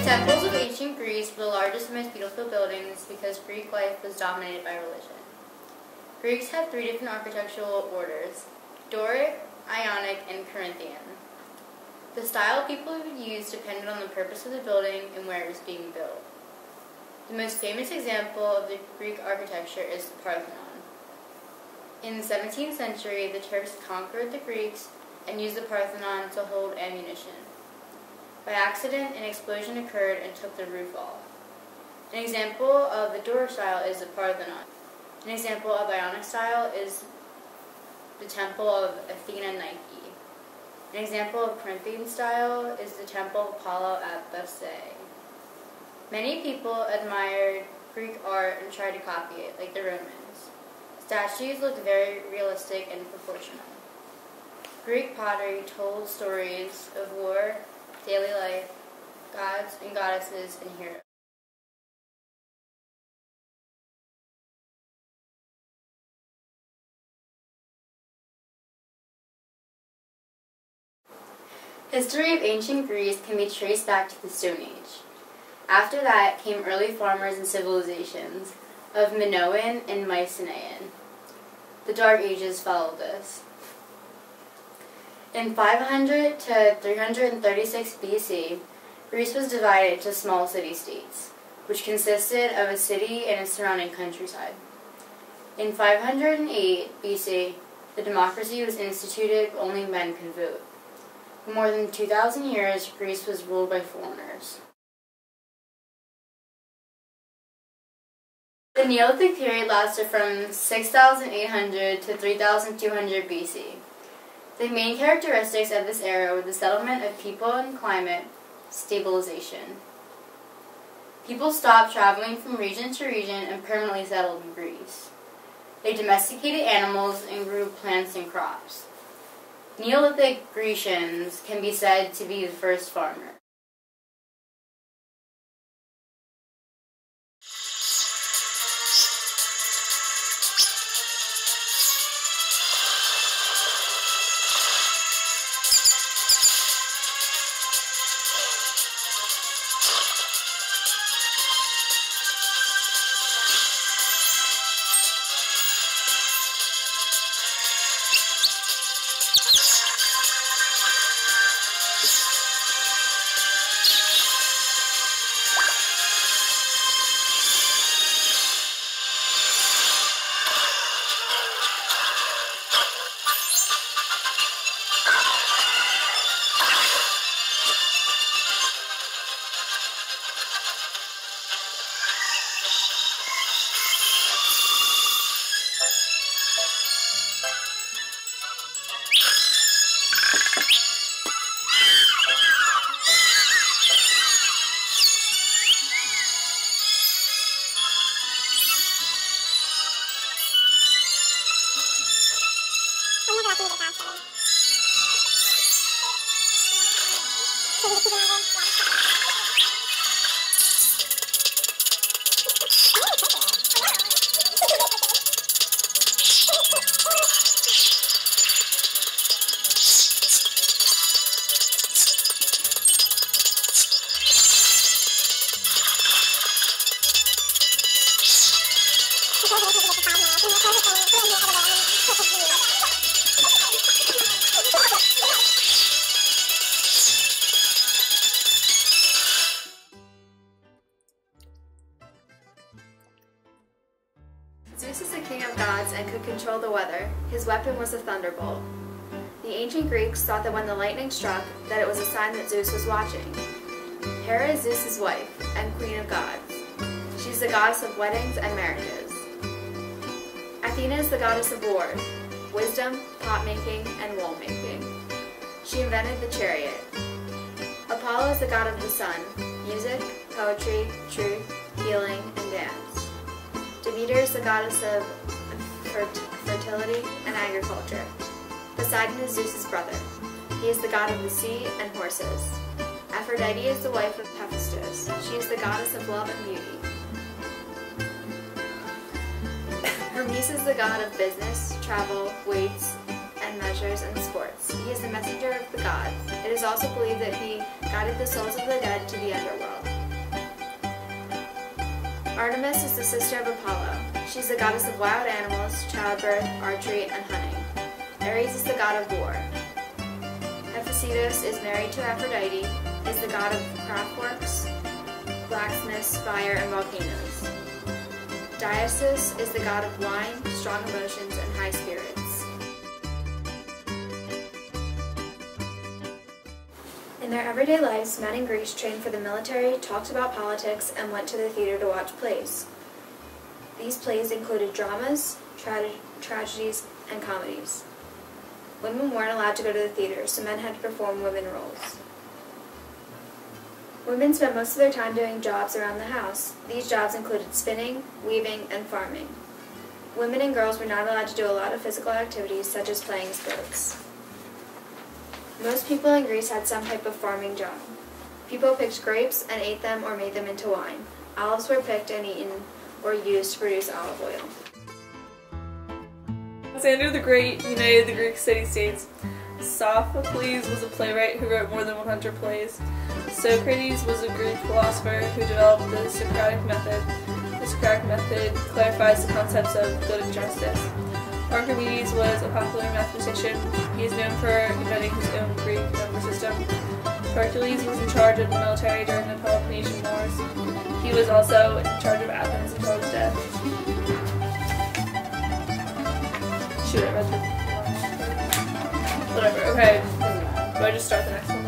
temples of ancient Greece were the largest and most beautiful buildings because Greek life was dominated by religion. Greeks had three different architectural orders: Doric, Ionic, and Corinthian. The style people would use depended on the purpose of the building and where it was being built. The most famous example of the Greek architecture is the Parthenon. In the 17th century, the Turks conquered the Greeks and used the Parthenon to hold ammunition. By accident, an explosion occurred and took the roof off. An example of the Doric style is the Parthenon. An example of Ionic style is the Temple of Athena Nike. An example of Corinthian style is the Temple of Apollo at Bethsaida. Many people admired Greek art and tried to copy it, like the Romans. Statues looked very realistic and proportional. Greek pottery told stories of war, daily life, gods and goddesses, and heroes. History of ancient Greece can be traced back to the Stone Age. After that came early farmers and civilizations of Minoan and Mycenaean. The Dark Ages followed this. In 500 to 336 BC, Greece was divided into small city-states, which consisted of a city and its surrounding countryside. In 508 BC, the democracy was instituted, but only men could vote. For more than 2,000 years, Greece was ruled by foreigners. The Neolithic period lasted from 6,800 to 3,200 BC. The main characteristics of this era were the settlement of people and climate stabilization. People stopped traveling from region to region and permanently settled in Greece. They domesticated animals and grew plants and crops. Neolithic Grecians can be said to be the first farmers. Zeus is the king of gods and could control the weather. His weapon was a thunderbolt. The ancient Greeks thought that when the lightning struck, that it was a sign that Zeus was watching. Hera is Zeus's wife and queen of gods. She's the goddess of weddings and marriages. Athena is the goddess of war, wisdom, pot-making, and wool-making. She invented the chariot. Apollo is the god of the sun, music, poetry, truth, healing, and dance. Demeter is the goddess of fertility and agriculture. Poseidon is Zeus's brother. He is the god of the sea and horses. Aphrodite is the wife of Hephaestus. She is the goddess of love and beauty. Hermes is the god of business, travel, weights, and measures, and sports. He is the messenger of the gods. It is also believed that he guided the souls of the dead to the underworld. Artemis is the sister of Apollo. She's the goddess of wild animals, childbirth, archery, and hunting. Ares is the god of war. Hephaestus is married to Aphrodite, is the god of craftworks, blacksmiths, fire, and volcanoes. Dionysus is the god of wine, strong emotions, and high spirits. In their everyday lives, men in Greece trained for the military, talked about politics, and went to the theater to watch plays. These plays included dramas, tragedies, and comedies. Women weren't allowed to go to the theater, so men had to perform women roles. Women spent most of their time doing jobs around the house. These jobs included spinning, weaving, and farming. Women and girls were not allowed to do a lot of physical activities such as playing sports. Most people in Greece had some type of farming job. People picked grapes and ate them or made them into wine. Olives were picked and eaten or used to produce olive oil. Alexander the Great united the Greek city-states. Sophocles was a playwright who wrote more than 100 plays. Socrates was a Greek philosopher who developed the Socratic method. The Socratic method clarifies the concepts of good and justice. Archimedes was a popular mathematician. He is known for inventing his own Greek number system. Hercules was in charge of the military during the Peloponnesian Wars. He was also in charge of Athens until his death. Shoot, I read the whatever, okay. Do I just start the next one?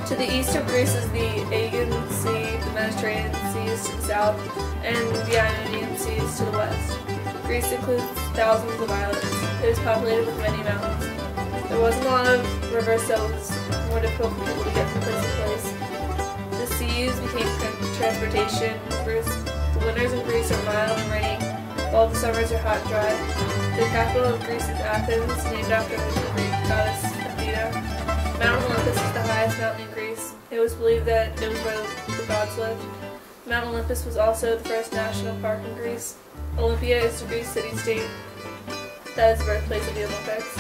To the east of Greece is the Aegean Sea, the Mediterranean Sea is to the south, and the Ionian Sea is to the west. Greece includes thousands of islands. It is populated with many mountains. There wasn't a lot of rivers, so it was more difficult for people to get from place to place. The seas became transportation routes. The winters in Greece are mild and rainy, while the summers are hot and dry. The capital of Greece is Athens, named after the Greek goddess Athena. Mount Olympus is the highest mountain in Greece. It was believed that it was where the gods lived. Mount Olympus was also the first national park in Greece. Olympia is the Greek city-state that is the birthplace of the Olympics.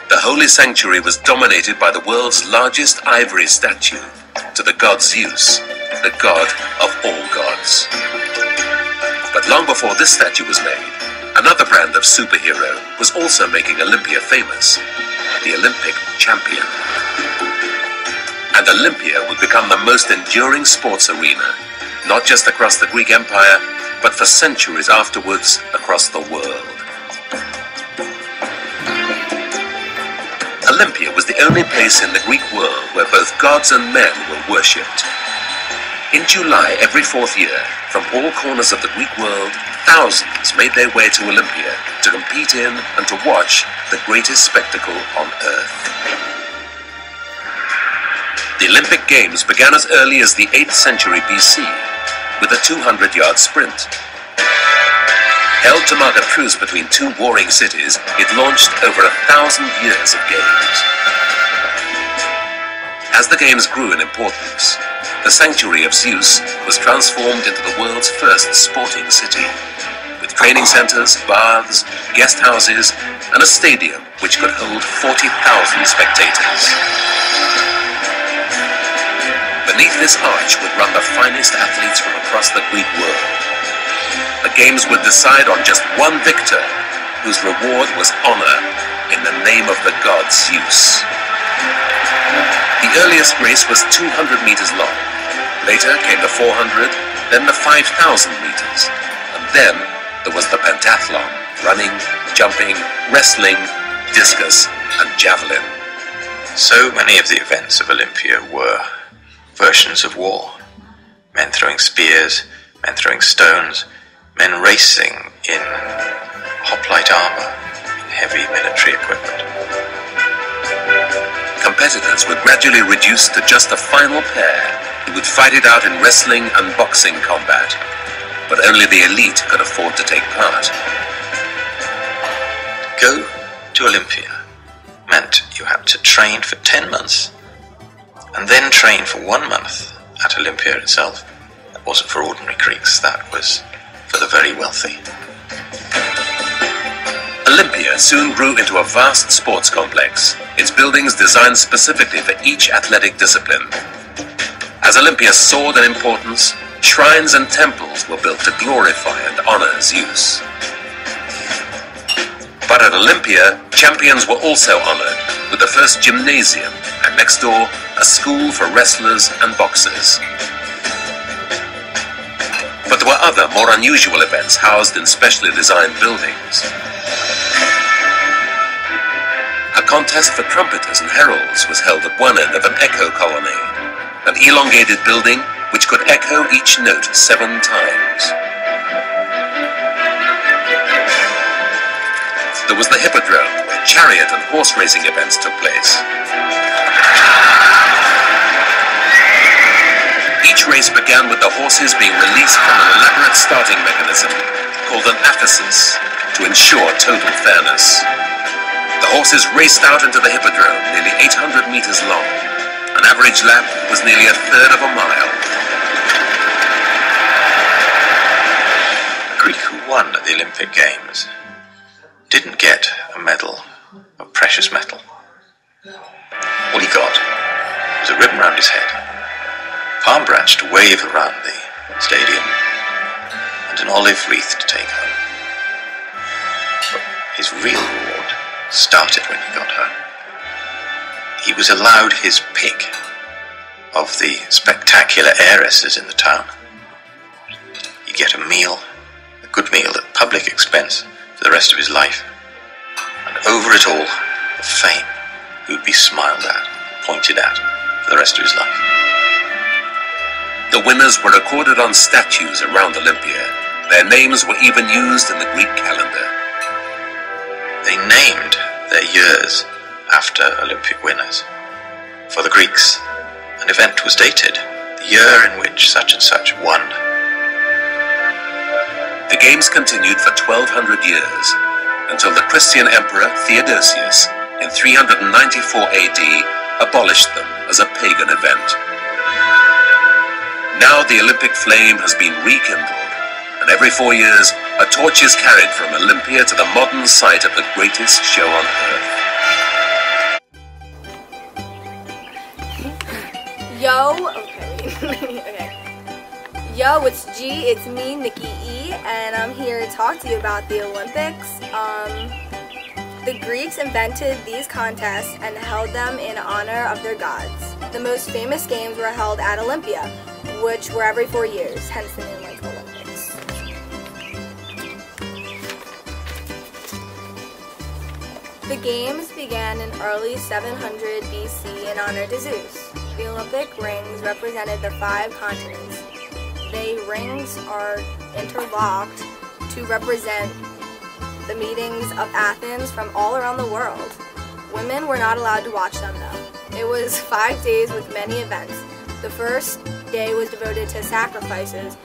The holy sanctuary was dominated by the world's largest ivory statue to the god Zeus, the god of all gods. But long before this statue was made, another brand of superhero was also making Olympia famous, the Olympic champion. And Olympia would become the most enduring sports arena, not just across the Greek Empire, but for centuries afterwards across the world. Olympia was the only place in the Greek world where both gods and men were worshipped. In July every fourth year, from all corners of the Greek world, thousands made their way to Olympia to compete in and to watch the greatest spectacle on earth. The Olympic Games began as early as the 8th century BC with a 200-yard sprint. Held to mark a truce between two warring cities, it launched over 1,000 years of games. As the games grew in importance, the sanctuary of Zeus was transformed into the world's first sporting city, with training centers, baths, guest houses, and a stadium which could hold 40,000 spectators. Beneath this arch would run the finest athletes from across the Greek world. The games would decide on just one victor, whose reward was honor in the name of the god Zeus. The earliest race was 200 meters long. Later came the 400, then the 5,000 meters, and then there was the pentathlon, running, jumping, wrestling, discus, and javelin. So many of the events of Olympia were versions of war. Men throwing spears, men throwing stones, men racing in hoplite armor, in heavy military equipment. Competitors were gradually reduced to just a final pair who would fight it out in wrestling and boxing combat, but only the elite could afford to take part. Go to Olympia meant you had to train for 10 months, and then train for 1 month at Olympia itself. That wasn't for ordinary Greeks, that was for the very wealthy. Olympia soon grew into a vast sports complex. its buildings designed specifically for each athletic discipline. As Olympia soared in importance, shrines and temples were built to glorify and honor Zeus. But at Olympia, champions were also honored with the first gymnasium and next door a school for wrestlers and boxers. But there were other, more unusual events housed in specially designed buildings. A contest for trumpeters and heralds was held at one end of an echo colony, an elongated building which could echo each note 7 times. There was the hippodrome, where chariot and horse racing events took place. Each race began with the horses being released from an elaborate starting mechanism called an aphesis to ensure total fairness. The horses raced out into the hippodrome, nearly 800 meters long. An average lap was nearly a third of a mile. A Greek who won at the Olympic Games didn't get a medal of precious metal. All he got was a ribbon round his head, a palm branch to wave around the stadium, and an olive wreath to take home. His real reward started when he got home. He was allowed his pick of the spectacular heiresses in the town. He'd get a meal, a good meal at public expense for the rest of his life. And over it all, the fame. He would be smiled at, pointed at for the rest of his life. The winners were recorded on statues around Olympia. Their names were even used in the Greek calendar. They named their years after Olympic winners. For the Greeks, an event was dated, the year in which such and such won. The games continued for 1200 years, until the Christian emperor Theodosius, in 394 AD, abolished them as a pagan event. Now the Olympic flame has been rekindled, and every 4 years, a torch is carried from Olympia to the modern site of the greatest show on earth. Yo, okay. Yo, it's G, it's me, Nikki E, and I'm here to talk to you about the Olympics. The Greeks invented these contests and held them in honor of their gods. The most famous games were held at Olympia, which were every 4 years, hence the name like Olympics. The games began in early 700 BC in honor to Zeus. The Olympic rings represented the 5 continents. The rings are interlocked to represent the meetings of Athens from all around the world. Women were not allowed to watch them though. It was 5 days with many events. The first day was devoted to sacrifices.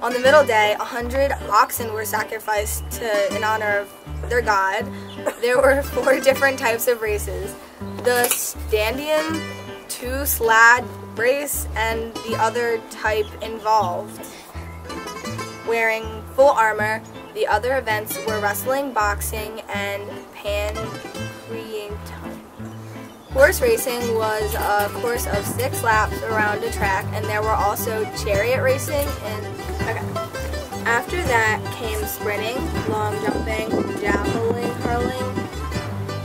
On the middle day, 100 oxen were sacrificed in honor of their god. There were 4 different types of races. The Standium, 2 sled race, and the other type involved wearing full armor. The other events were wrestling, boxing, and pancreaton. Horse racing was a course of 6 laps around a track, and there were also chariot racing After that came sprinting, long jumping, javelin hurling,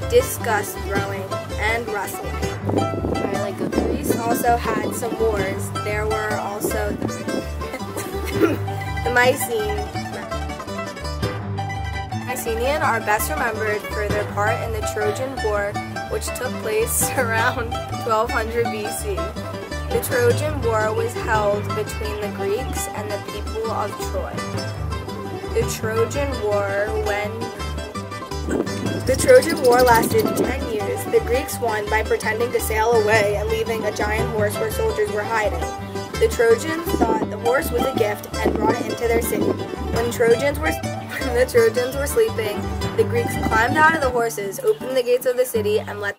discus throwing, and wrestling. Greece also had some wars. There were also the Mycenaean are best remembered for their part in the Trojan War, which took place around 1200 BC. The Trojan War was held between the Greeks and the people of Troy. The Trojan War lasted 10 years. The Greeks won by pretending to sail away and leaving a giant horse where soldiers were hiding. The Trojans thought the horse was a gift and brought it into their city. When the Trojans were sleeping, the Greeks climbed out of the horses, opened the gates of the city, and let